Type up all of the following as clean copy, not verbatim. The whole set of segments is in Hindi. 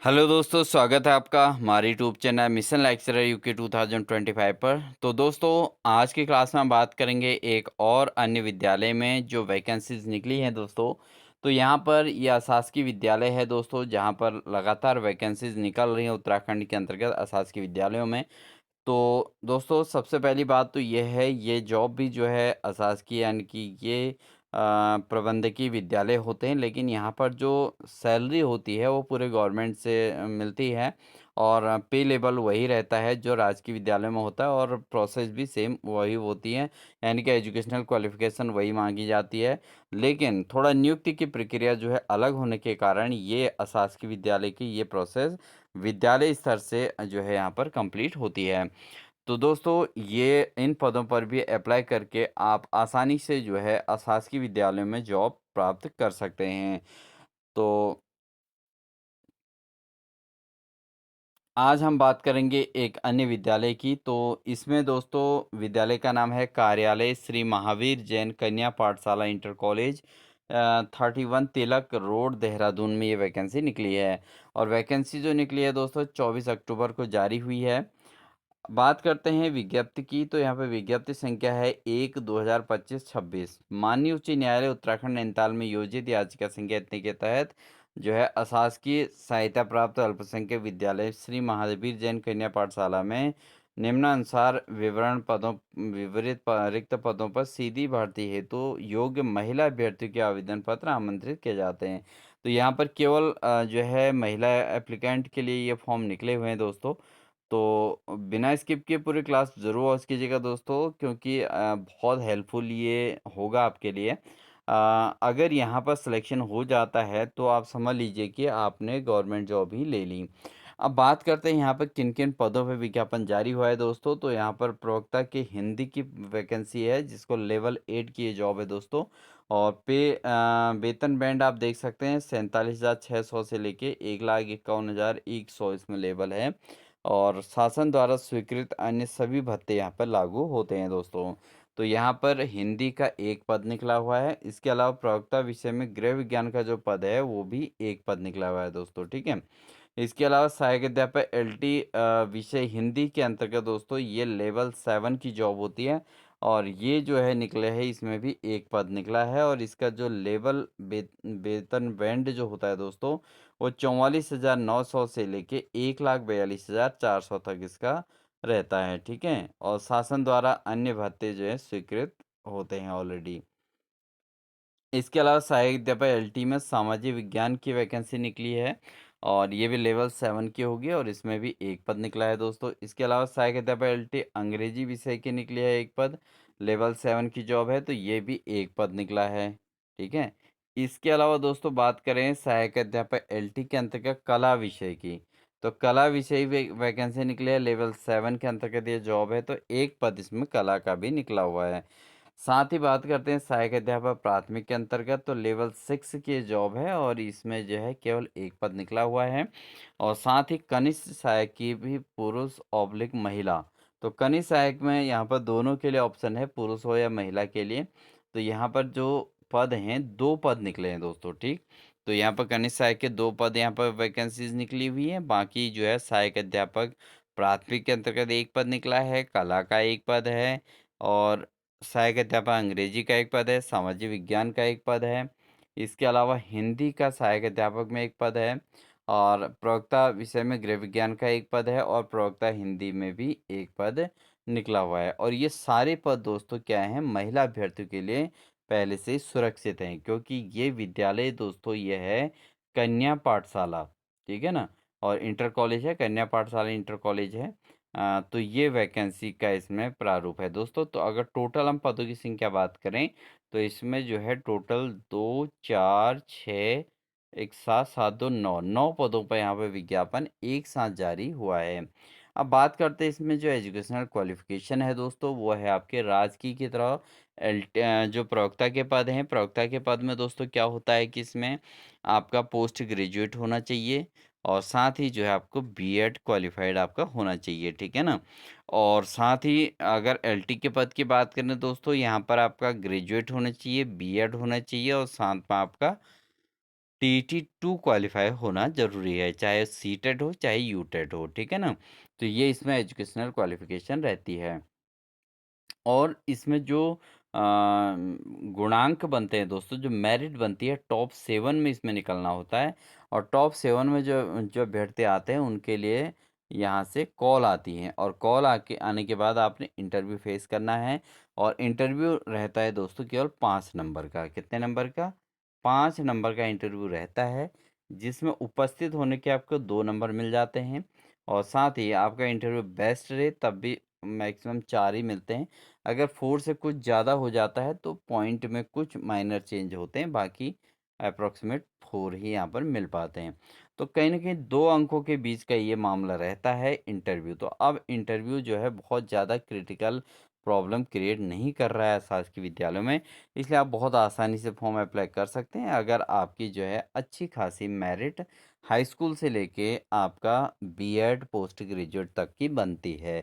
हेलो दोस्तों, स्वागत है आपका हमारे YouTube channel mission lecturer UK 2025 पर। तो दोस्तों, आज की क्लास में हम बात करेंगे एक और अन्य विद्यालय में जो वैकेंसीज निकली हैं दोस्तों। तो यहाँ पर यह अशासकीय विद्यालय है दोस्तों, जहाँ पर लगातार वैकेंसीज निकल रही हैं उत्तराखंड के अंतर्गत अशासकीय विद्यालयों में। तो दोस्तों, सबसे पहली बात तो ये है, ये जॉब भी जो है अशासकीय यानी कि ये प्रबंधकीय विद्यालय होते हैं, लेकिन यहाँ पर जो सैलरी होती है वो पूरे गवर्नमेंट से मिलती है। और पे लेवल वही रहता है जो राजकीय विद्यालय में होता है, और प्रोसेस भी सेम वही होती है, यानी कि एजुकेशनल क्वालिफिकेशन वही मांगी जाती है। लेकिन थोड़ा नियुक्ति की प्रक्रिया जो है अलग होने के कारण ये अशासकीय विद्यालय की ये प्रोसेस विद्यालय स्तर से जो है यहाँ पर कंप्लीट होती है। तो दोस्तों, ये इन पदों पर भी अप्लाई करके आप आसानी से जो है अशासकीय विद्यालयों में जॉब प्राप्त कर सकते हैं। तो आज हम बात करेंगे एक अन्य विद्यालय की। तो इसमें दोस्तों विद्यालय का नाम है कार्यालय श्री महावीर जैन कन्या पाठशाला इंटर कॉलेज, 31 तिलक रोड देहरादून में ये वैकेंसी निकली है। और वैकेंसी जो निकली है दोस्तों 24 अक्टूबर को जारी हुई है। बात करते हैं विज्ञप्ति की, तो यहाँ पे विज्ञप्ति संख्या है 1/2025-26। माननीय उच्च न्यायालय उत्तराखंड नैनीताल में योजित याचिका संख्या इतने के तहत जो है अशासकीय सहायता प्राप्त अल्पसंख्यक विद्यालय श्री महावीर जैन कन्या पाठशाला में निम्नानुसार विवरित रिक्त पदों पर सीधी भर्ती हेतु योग्य महिला अभ्यर्थियों के आवेदन पत्र आमंत्रित किए जाते हैं। तो यहाँ पर केवल जो है महिला एप्लीकेंट के लिए ये फॉर्म निकले हुए हैं दोस्तों। तो बिना स्किप किए पूरी क्लास ज़रूर वॉच कीजिएगा दोस्तों, क्योंकि बहुत हेल्पफुल ये होगा आपके लिए। अगर यहाँ पर सिलेक्शन हो जाता है तो आप समझ लीजिए कि आपने गवर्नमेंट जॉब ही ले ली। अब बात करते हैं यहाँ पर किन किन पदों पर विज्ञापन जारी हुआ है दोस्तों। तो यहाँ पर प्रवक्ता की हिंदी की वैकेंसी है, जिसको लेवल 8 की ये जॉब है दोस्तों। और वेतन बैंड आप देख सकते हैं 47,600 से लेके 1,51,100 इसमें लेवल है। और शासन द्वारा स्वीकृत अन्य सभी भत्ते यहाँ पर लागू होते हैं दोस्तों। तो यहाँ पर हिंदी का एक पद निकला हुआ है। इसके अलावा प्रवक्ता विषय में गृह विज्ञान का जो पद है वो भी एक पद निकला हुआ है दोस्तों, ठीक है। इसके अलावा सहायक अध्यापक एलटी विषय हिंदी के अंतर्गत दोस्तों ये लेवल 7 की जॉब होती है। और ये जो है निकले है, इसमें भी एक पद निकला है। और इसका जो वेतन बैंड जो होता है दोस्तों वो 44,900 से लेके 1,42,400 तक इसका रहता है, ठीक है। और शासन द्वारा अन्य भत्ते जो है स्वीकृत होते हैं ऑलरेडी। इसके अलावा सहायक अध्यापक एलटी में सामाजिक विज्ञान की वैकेंसी निकली है, और ये भी लेवल 7 की होगी, और इसमें भी एक पद निकला है दोस्तों। इसके अलावा सहायक अध्यापक एलटी अंग्रेजी विषय की निकली है एक पद, लेवल 7 की जॉब है, तो ये भी एक पद निकला है, ठीक है। इसके अलावा दोस्तों बात करें सहायक अध्यापक एलटी के अंतर्गत कला विषय की, तो कला विषय वैकेंसी निकली है, लेवल 7 के अंतर्गत ये जॉब है, तो एक पद इसमें कला का भी निकला हुआ है। साथ ही बात करते हैं सहायक अध्यापक प्राथमिक के अंतर्गत, तो लेवल 6 की जॉब है, और इसमें जो है केवल एक पद निकला हुआ है। और साथ ही कनिष्ठ सहायक की भी पुरुष ऑब्लिक महिला, तो कनिष्ठ सहायक में यहाँ पर दोनों के लिए ऑप्शन है, पुरुष हो या महिला के लिए। तो यहाँ पर जो पद हैं, दो पद निकले हैं दोस्तों, ठीक। तो यहाँ पर कनिष्ठ सहायक के दो पद यहाँ पर वैकेंसीज निकली हुई हैं। बाकी जो है सहायक अध्यापक प्राथमिक के अंतर्गत एक पद निकला है, कला का एक पद है, और सहायक अध्यापक अंग्रेजी का एक पद है, सामाजिक विज्ञान का एक पद है। इसके अलावा हिंदी का सहायक अध्यापक में एक पद है, और प्रवक्ता विषय में गृह विज्ञान का एक पद है, और प्रवक्ता हिंदी में भी एक पद निकला हुआ है। और ये सारे पद दोस्तों क्या हैं, महिला अभ्यर्थियों के लिए पहले से ही सुरक्षित हैं, क्योंकि ये विद्यालय दोस्तों ये है कन्या पाठशाला, ठीक है ना। और इंटर कॉलेज है, कन्या पाठशाला इंटर कॉलेज है। तो ये वैकेंसी का इसमें प्रारूप है दोस्तों। तो अगर टोटल हम पदों की संख्या बात करें, तो इसमें जो है टोटल 2, 4, 6, एक सात सात दो नौ नौ पदों पर यहाँ पे विज्ञापन एक साथ जारी हुआ है। अब बात करते हैं इसमें जो एजुकेशनल क्वालिफिकेशन है दोस्तों, वो है आपके राजकीय की तरह जो प्रवक्ता के पद हैं, प्रवक्ता के पद में दोस्तों क्या होता है कि इसमें आपका पोस्ट ग्रेजुएट होना चाहिए, और साथ ही जो है आपको बीएड क्वालिफाइड आपका होना चाहिए, ठीक है ना। और साथ ही अगर एलटी के पद की बात करें दोस्तों, यहाँ पर आपका ग्रेजुएट होना चाहिए, बीएड होना चाहिए, और साथ में आपका टीटी 2 क्वालिफ़ाई होना ज़रूरी है, चाहे सीटेट हो, चाहे यूटेट हो, ठीक है ना? तो ये इसमें एजुकेशनल क्वालिफ़िकेशन रहती है। और इसमें जो गुणांक बनते हैं दोस्तों, जो मेरिट बनती है टॉप 7 में इसमें निकलना होता है, और टॉप 7 में जो जो अभ्यर्थी आते हैं उनके लिए यहाँ से कॉल आती है, और कॉल आके आने के बाद आपने इंटरव्यू फेस करना है। और इंटरव्यू रहता है दोस्तों केवल 5 नंबर का। कितने नंबर का? 5 नंबर का इंटरव्यू रहता है, जिसमें उपस्थित होने के आपको 2 नंबर मिल जाते हैं, और साथ ही आपका इंटरव्यू बेस्ट रहे तब भी मैक्सिमम 4 ही मिलते हैं। अगर 4 से कुछ ज़्यादा हो जाता है तो पॉइंट में कुछ माइनर चेंज होते हैं, बाकी अप्रॉक्सिमेट 4 ही यहाँ पर मिल पाते हैं। तो कहीं न कहीं 2 अंकों के बीच का ये मामला रहता है इंटरव्यू। तो अब इंटरव्यू जो है बहुत ज़्यादा क्रिटिकल प्रॉब्लम क्रिएट नहीं कर रहा है शासकीय विद्यालयों में, इसलिए आप बहुत आसानी से फॉर्म अप्लाई कर सकते हैं अगर आपकी जो है अच्छी खासी मेरिट हाई स्कूल से लेके आपका बीएड पोस्ट ग्रेजुएट तक की बनती है।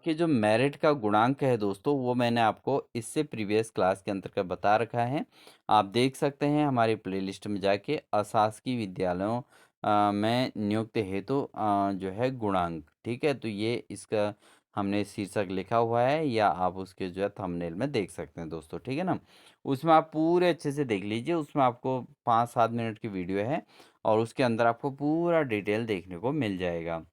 कि जो मेरिट का गुणांक है दोस्तों, वो मैंने आपको इससे प्रीवियस क्लास के अंतर्गत बता रखा है। आप देख सकते हैं हमारी प्लेलिस्ट में जाके अशासकीय विद्यालयों में नियुक्ति हेतु जो है गुणांक, ठीक है? तो ये इसका हमने शीर्षक लिखा हुआ है, या आप उसके जो है थंबनेल में देख सकते हैं दोस्तों, ठीक है ना? उसमें आप पूरे अच्छे से देख लीजिए, उसमें आपको 5-7 मिनट की वीडियो है, और उसके अंदर आपको पूरा डिटेल देखने को मिल जाएगा।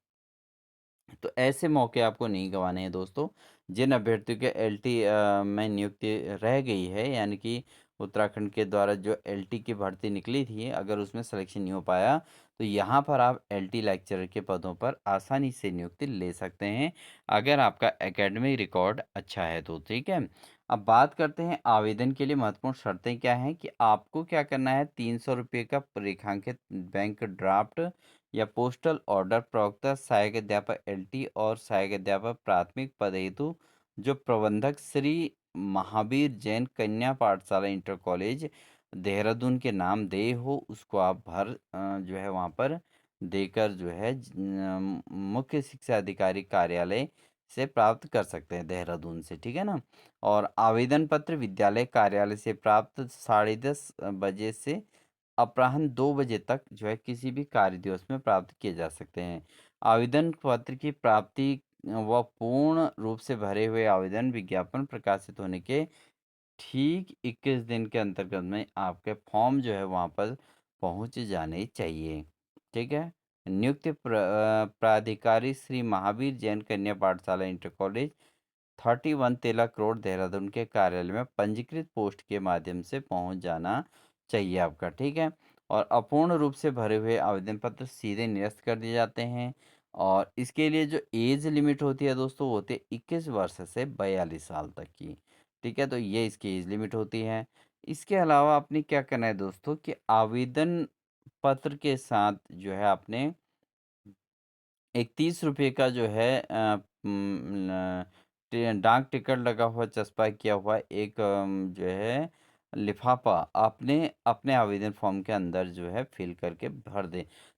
तो ऐसे मौके आपको नहीं गँवाने हैं दोस्तों। जिन अभ्यर्थियों के एलटी में नियुक्ति रह गई है, यानी कि उत्तराखंड के द्वारा जो एलटी की भर्ती निकली थी, अगर उसमें सिलेक्शन नहीं हो पाया, तो यहाँ पर आप एलटी लेक्चरर के पदों पर आसानी से नियुक्ति ले सकते हैं, अगर आपका एकेडमिक रिकॉर्ड अच्छा है तो, ठीक है? अब बात करते हैं आवेदन के लिए महत्वपूर्ण शर्तें क्या हैं, कि आपको क्या करना है, ₹300 का रेखांकित बैंक ड्राफ्ट या पोस्टल ऑर्डर प्रवक्ता सहायक अध्यापक एलटी और सहायक अध्यापक प्राथमिक पद हेतु जो प्रबंधक श्री महावीर जैन कन्या पाठशाला इंटर कॉलेज देहरादून के नाम दे हो, उसको आप जो है वहाँ पर देकर जो है मुख्य शिक्षा अधिकारी कार्यालय से प्राप्त कर सकते हैं देहरादून से, ठीक है ना? और आवेदन पत्र विद्यालय कार्यालय से प्राप्त 10:30 बजे से अपराह्न 2 बजे तक जो है किसी भी कार्य दिवस में प्राप्त किए जा सकते हैं। आवेदन पत्र की प्राप्ति व पूर्ण रूप से भरे हुए आवेदन विज्ञापन प्रकाशित होने के ठीक 21 दिन के अंतर्गत में आपके फॉर्म जो है वहाँ पर पहुँच जाने चाहिए। ठीक है? प्राधिकारी श्री महावीर जैन कन्या पाठशाला इंटर कॉलेज 31 तिलक रोड देहरादून के कार्यालय में पंजीकृत पोस्ट के माध्यम से पहुंच जाना चाहिए आपका, ठीक है? और अपूर्ण रूप से भरे हुए आवेदन पत्र सीधे निरस्त कर दिए जाते हैं, और इसके लिए जो एज लिमिट होती है दोस्तों, वो होती है 21 वर्ष से 42 साल तक की, ठीक है? तो ये इसकी एज लिमिट होती है। इसके अलावा आपने क्या करना है दोस्तों, कि आवेदन पत्र के साथ जो है आपने एक ₹30 का जो है डाक टिकट लगा हुआ चस्पा किया हुआ एक जो है लिफाफा आपने अपने आवेदन फॉर्म के अंदर जो है फिल करके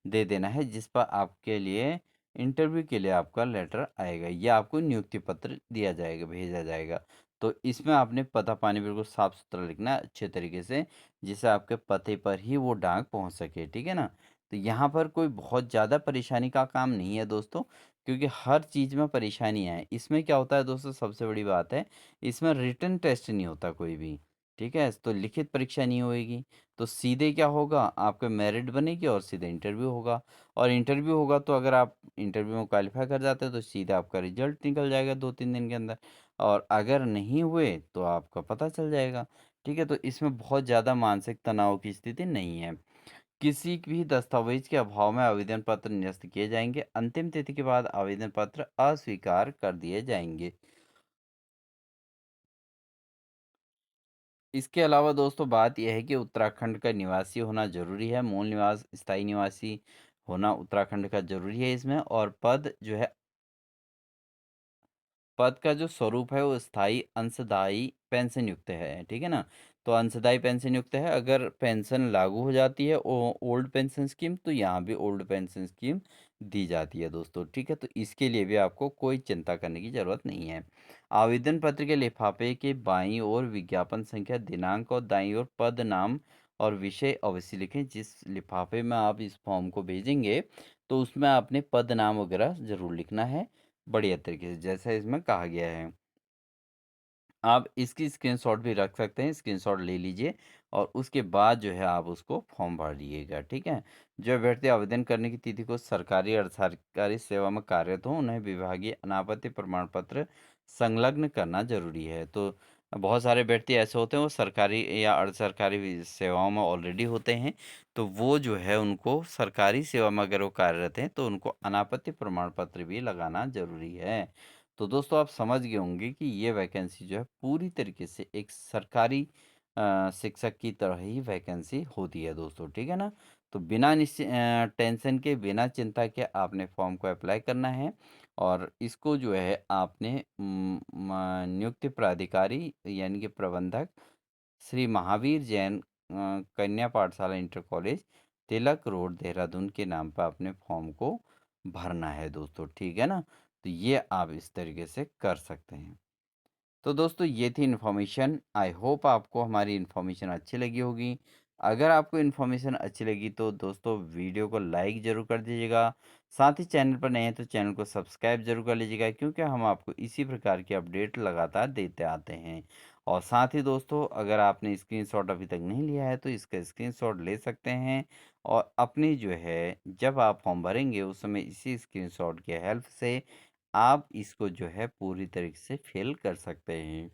दे देना है, जिस पर आपके लिए इंटरव्यू के लिए आपका लेटर आएगा, या आपको नियुक्ति पत्र दिया जाएगा, भेजा जाएगा। तो इसमें आपने पता पानी बिल्कुल साफ सुथरा लिखना है अच्छे तरीके से, जिससे आपके पते पर ही वो डाक पहुंच सके, ठीक है ना? तो यहाँ पर कोई बहुत ज़्यादा परेशानी का काम नहीं है दोस्तों, क्योंकि हर चीज़ में परेशानियाँ हैं। इसमें क्या होता है दोस्तों, सबसे बड़ी बात है, इसमें रिटन टेस्ट नहीं होता कोई भी, ठीक है? तो लिखित परीक्षा नहीं होएगी, तो सीधे क्या होगा, आपका मेरिट बनेगी और सीधे इंटरव्यू होगा, और इंटरव्यू होगा तो अगर आप इंटरव्यू में क्वालिफ़ाई कर जाते हैं तो सीधा आपका रिज़ल्ट निकल जाएगा 2-3 दिन के अंदर, और अगर नहीं हुए तो आपका पता चल जाएगा, ठीक है? तो इसमें बहुत ज़्यादा मानसिक तनाव की स्थिति नहीं है। किसी भी दस्तावेज के अभाव में आवेदन पत्र निरस्त किए जाएंगे, अंतिम तिथि के बाद आवेदन पत्र अस्वीकार कर दिए जाएंगे। इसके अलावा दोस्तों बात यह है कि उत्तराखंड का निवासी होना जरूरी है, मूल निवास स्थायी निवासी होना उत्तराखंड का जरूरी है इसमें, और पद जो है, पद का जो स्वरूप है वो स्थायी अंशदायी पेंशन युक्त है, ठीक है ना? तो अंशदायी पेंशन युक्त है, अगर पेंशन लागू हो जाती है ओल्ड पेंशन स्कीम, तो यहाँ भी ओल्ड पेंशन स्कीम दी जाती है दोस्तों, ठीक है? तो इसके लिए भी आपको कोई चिंता करने की ज़रूरत नहीं है। आवेदन पत्र के लिफाफे के बाईं ओर विज्ञापन संख्या, दिनांक और दाईं ओर पद नाम और विषय अवश्य लिखें। जिस लिफाफे में आप इस फॉर्म को भेजेंगे, तो उसमें आपने पद नाम वगैरह ज़रूर लिखना है, बढ़िया तरीके से, जैसा इसमें कहा गया है। आप इसकी स्क्रीनशॉट भी रख सकते हैं, स्क्रीनशॉट ले लीजिए और उसके बाद जो है आप उसको फॉर्म भरिएगा, ठीक है? जो अभ्यर्थी आवेदन करने की तिथि को सरकारी अर्ध सरकारी सेवा में कार्यरत हों, उन्हें विभागीय अनापत्ति प्रमाण पत्र संलग्न करना ज़रूरी है। तो बहुत सारे अभ्यर्थी ऐसे होते हैं, वो सरकारी या अर्ध सरकारी सेवाओं में ऑलरेडी होते हैं, तो वो जो है उनको सरकारी सेवा में अगर वो कार्यरत हैं, तो उनको अनापत्ति प्रमाण पत्र भी लगाना ज़रूरी है। तो दोस्तों आप समझ गए होंगे कि ये वैकेंसी जो है पूरी तरीके से एक सरकारी शिक्षक की तरह ही वैकेंसी होती है दोस्तों, ठीक है ना? तो बिना टेंशन के, बिना चिंता के आपने फॉर्म को अप्लाई करना है और इसको जो है आपने नियुक्त प्राधिकारी यानी कि प्रबंधक श्री महावीर जैन कन्या पाठशाला इंटर कॉलेज, तिलक रोड, देहरादून के नाम पर अपने फॉर्म को भरना है दोस्तों, ठीक है ना? तो ये आप इस तरीके से कर सकते हैं। तो दोस्तों ये थी इन्फॉर्मेशन। आई होप आपको हमारी इन्फॉर्मेशन अच्छी लगी होगी। अगर आपको इन्फॉर्मेशन अच्छी लगी तो दोस्तों वीडियो को लाइक ज़रूर कर दीजिएगा। साथ ही चैनल पर नए हैं तो चैनल को सब्सक्राइब ज़रूर कर लीजिएगा, क्योंकि हम आपको इसी प्रकार की अपडेट लगातार देते आते हैं। और साथ ही दोस्तों अगर आपने स्क्रीनशॉट अभी तक नहीं लिया है तो इसका स्क्रीनशॉट ले सकते हैं और अपनी जो है, जब आप फॉर्म भरेंगे उस समय इसी स्क्रीनशॉट की हेल्प से आप इसको जो है पूरी तरीके से फिल कर सकते हैं।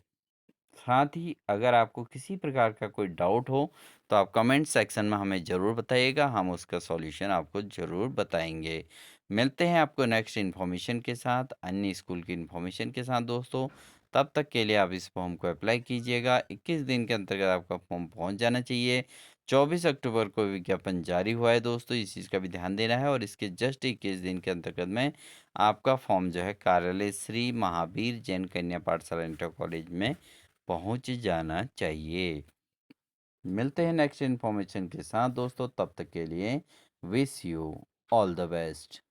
साथ ही अगर आपको किसी प्रकार का कोई डाउट हो तो आप कमेंट सेक्शन में हमें ज़रूर बताइएगा, हम उसका सॉल्यूशन आपको ज़रूर बताएंगे। मिलते हैं आपको नेक्स्ट इन्फॉर्मेशन के साथ, अन्य स्कूल की इन्फॉर्मेशन के साथ दोस्तों। तब तक के लिए आप इस फॉर्म को अप्लाई कीजिएगा, 21 दिन के अंतर्गत आपका फॉर्म पहुंच जाना चाहिए। 24 अक्टूबर को विज्ञापन जारी हुआ है दोस्तों, इस चीज़ का भी ध्यान देना है और इसके जस्ट 21 दिन के अंतर्गत में आपका फॉर्म जो है कार्यालय श्री महावीर जैन कन्या पाठशाला इंटर कॉलेज में पहुंच जाना चाहिए। मिलते हैं नेक्स्ट इन्फॉर्मेशन के साथ दोस्तों, तब तक के लिए wish you all the best.